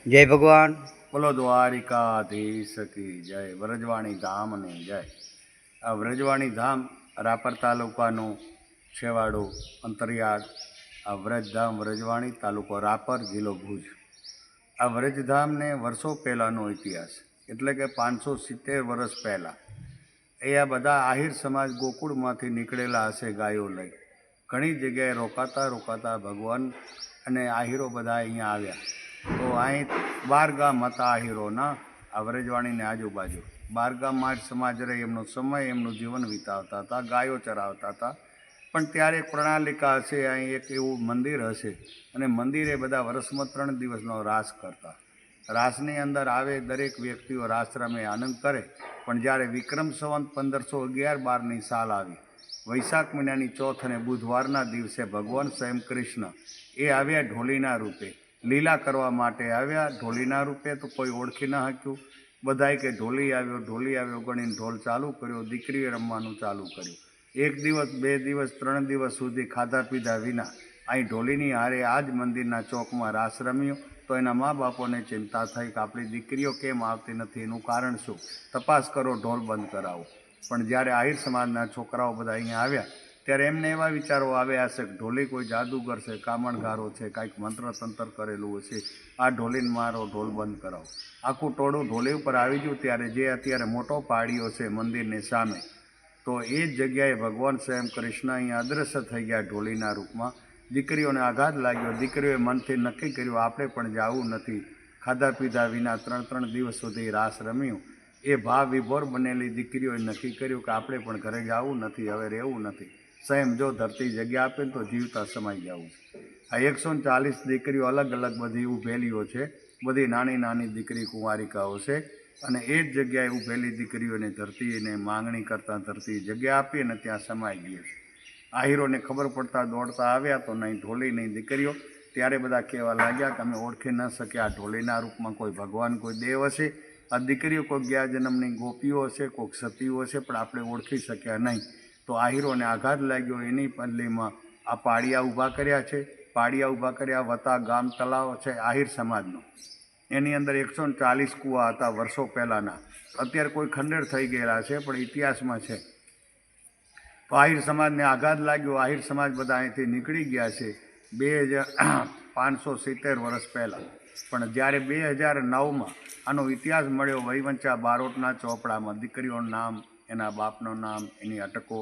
જય ભગવાન. બોલો દ્વારિકાધીશ કી જય. વ્રજવાણી ધામની જય. આ વ્રજવાણી ધામ રાપર તાલુકાનું છેવાડું અંતરિયાળ. આ વ્રજધામ વ્રજવાણી, તાલુકો રાપર, જિલ્લો ભુજ. આ વ્રજધામને વર્ષો પહેલાંનો ઇતિહાસ, એટલે કે 570 વર્ષ પહેલાં એ આ બધા આહિર સમાજ ગોકુળમાંથી નીકળેલા હશે ગાયો લઈ. ઘણી જગ્યાએ રોકાતા ભગવાન અને આહિરો બધા અહીંયા આવ્યા. તો અહીં 12 ગામ હતા આહિરોના, આ વ્રજવાણીની આજુબાજુ 12 ગામમાં આહિર સમાજ રહી, એમનો સમય એમનું જીવન વિતાવતા હતા, ગાયો ચરાવતા હતા. પણ ત્યારે એક પ્રણાલિકા હશે, અહીં એક એવું મંદિર હશે, અને મંદિરે બધા વર્ષમાં 3 દિવસનો રાસ કરતા. રાસની અંદર આવે દરેક વ્યક્તિઓ રાસ રમે, આનંદ કરે. પણ જ્યારે વિક્રમ સંવત 1511-12ની સાલ આવી, વૈશાખ મહિનાની ચોથ અને બુધવારના દિવસે ભગવાન સ્વયં કૃષ્ણ એ આવ્યા ઢોલીના રૂપે, લીલા કરવા માટે આવ્યા ઢોલીના રૂપે. તો કોઈ ઓળખી ન શક્યું. બધાય કે ઢોલી આવ્યો ગણીને ઢોલ ચાલુ કર્યો, દીકરીએ રમવાનું ચાલુ કર્યું. 1 દિવસ 2 દિવસ 3 દિવસ સુધી ખાધા પીધા વિના અહીં ઢોલીની હારે આ જ મંદિરના ચોકમાં રાસ રમ્યો. તો એના મા બાપોને ચિંતા થઈ કે આપણી દીકરીઓ કેમ આવતી નથી, એનું કારણ શું, તપાસ કરો, ઢોલ બંધ કરાવો. પણ જ્યારે આહિર સમાજના છોકરાઓ બધા અહીંયા આવ્યા ત્યારે એમને એવા વિચારો આવ્યા હશે કે ઢોલી કોઈ જાદુગર છે, કામણગારો છે, કાંઈક મંત્ર તંત્ર કરેલું હશે, આ ઢોલીને મારો, ઢોલ બંધ કરાવો. આખું ટોળું ઢોલી ઉપર આવી ગયું. ત્યારે જે અત્યારે મોટો પાડીઓ છે મંદિરની સામે, તો એ જ જગ્યાએ ભગવાન સ્વયં કૃષ્ણ અહીંયા અદૃશ્ય થઈ ગયા ઢોલીના રૂપમાં. દીકરીઓને આઘાત લાગ્યો. દીકરીઓએ મનથી નક્કી કર્યું આપણે પણ જવું નથી. ખાધા પીધા વિના 3 દિવસ સુધી રાસ રમ્યું. એ ભાવ વિભોર બનેલી દીકરીઓએ નક્કી કર્યું કે આપણે પણ ઘરે જવું નથી, હવે રહેવું નથી. સ્વયં જો ધરતી જગ્યા આપે તો જીવતા સમાઈ જવું છે. આ 140 દીકરીઓ અલગ અલગ બધી ઉભેલીઓ છે, બધી નાની દીકરી કુંવારિકાઓ છે. અને એ જ જગ્યાએ ઉભેલી દીકરીઓને ધરતીને માંગણી કરતાં ધરતી જગ્યા આપી અને ત્યાં સમાઈ ગઈ છે. આહિરોને ખબર પડતા દોડતા આવ્યા, તો નહીં ઢોલી નહીં દીકરીઓ. ત્યારે બધા કહેવા લાગ્યા કે અમે ઓળખી ન શક્યા, આ ઢોલીના રૂપમાં કોઈ ભગવાન, કોઈ દેવ હશે, આ દીકરીઓ કોઈ ગયા જન્મની ગોપીઓ હશે, કોઈક સતીઓ હશે, પણ આપણે ઓળખી શક્યા નહીં. તો આહિરોને આઘાત લાગ્યો. એની બદલીમાં આ પાળિયા ઊભા કર્યા છે. પાળિયા ઊભા કર્યા, વતા ગામ તળાવ છે આહિર સમાજનો. એની અંદર 140 કૂવા હતા વર્ષો પહેલાંના. અત્યારે કોઈ ખંડેર થઈ ગયેલા છે, પણ ઇતિહાસમાં છે. તો આહિર સમાજને આઘાત લાગ્યો. આહિર સમાજ બધા અહીંથી નીકળી ગયા છે 570 વર્ષ પહેલાં. પણ જ્યારે 2009માં આનો ઇતિહાસ મળ્યો વહીવંચા બારોટના ચોપડામાં, દીકરીઓનું નામ, એના બાપનું નામ, એની અટકો,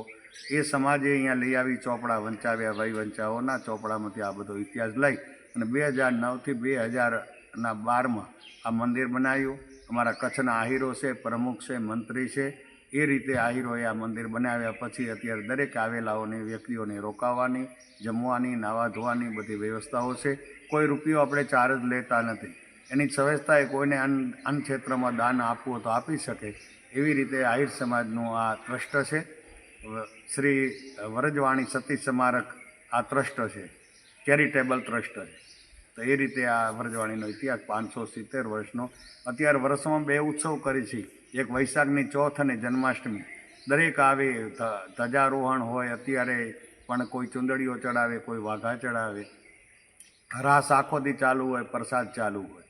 એ સમાજે અહીંયા લઈ આવી ચોપડા વંચાવ્યા. વહીવંચાઓના ચોપડામાંથી આ બધો ઇતિહાસ લઈ અને 2009થી 2012માં આ મંદિર બનાવ્યું. અમારા કચ્છના આહિરો છે, પ્રમુખ છે, મંત્રી છે, એ રીતે આહિરોએ આ મંદિર બનાવ્યા. પછી અત્યારે દરેક આવેલાઓને વ્યક્તિઓને રોકાવાની, જમવાની, નાવા ધોવાની બધી વ્યવસ્થાઓ છે. કોઈ રૂપિયો આપણે ચાર્જ લેતા નથી. એની વ્યવસ્થા એ કોઈને અન્ન ક્ષેત્રમાં દાન આપવું તો આપી શકે. એવી રીતે આહિર સમાજનું આ ટ્રસ્ટ છે. શ્રી વ્રજવાણી સતી સ્મારક આ ટ્રસ્ટ છે, ચેરિટેબલ ટ્રસ્ટ છે. તો એ રીતે આ વ્રજવાણીનો ઇતિહાસ 570 વર્ષનો. અત્યારે વર્ષમાં 2 ઉત્સવ કરી છે, એક વૈશાખની ચોથ અને જન્માષ્ટમી. દરેક આવે, ધજારોહણ હોય, અત્યારે પણ કોઈ ચુંદડીઓ ચડાવે, કોઈ વાઘા ચડાવે, રાસ આખો દી ચાલુ હોય, પ્રસાદ ચાલુ હોય.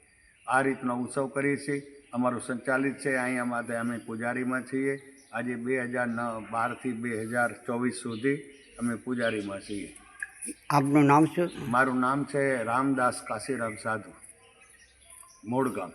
આ રીતનો ઉત્સવ કરીએ છીએ. અમારું સંચાલિત છે અહીંયા માટે અમે પૂજારીમાં છીએ. આજે 2012થી 2024 સુધી અમે પૂજારીમાં છીએ. આપનું નામ શું? મારું નામ છે રામદાસ કાશીરામ સાધુ, મૂળ ગામ.